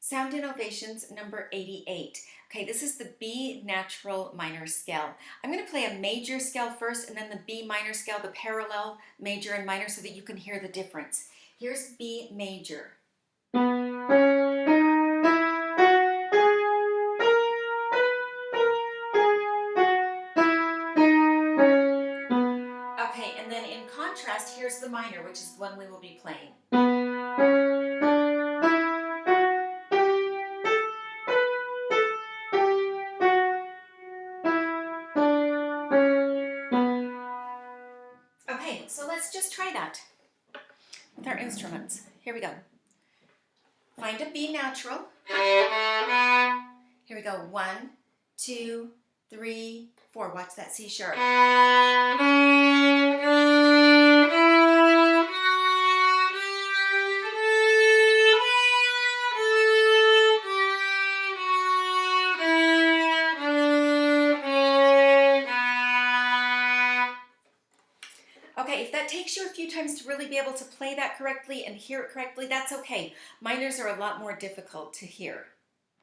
Sound Innovations number 88. Okay, this is the B natural minor scale. I'm going to play a major scale first and then the B minor scale, the parallel major and minor, so that you can hear the difference. Here's B major. Okay, and then in contrast, here's the minor, which is the one we will be playing. Okay, so let's just try that with our instruments. Here we go. Find a B natural. Here we go. 1, 2, 3, 4. Watch that C sharp. Okay, if that takes you a few times to really be able to play that correctly and hear it correctly, that's okay. Minors are a lot more difficult to hear.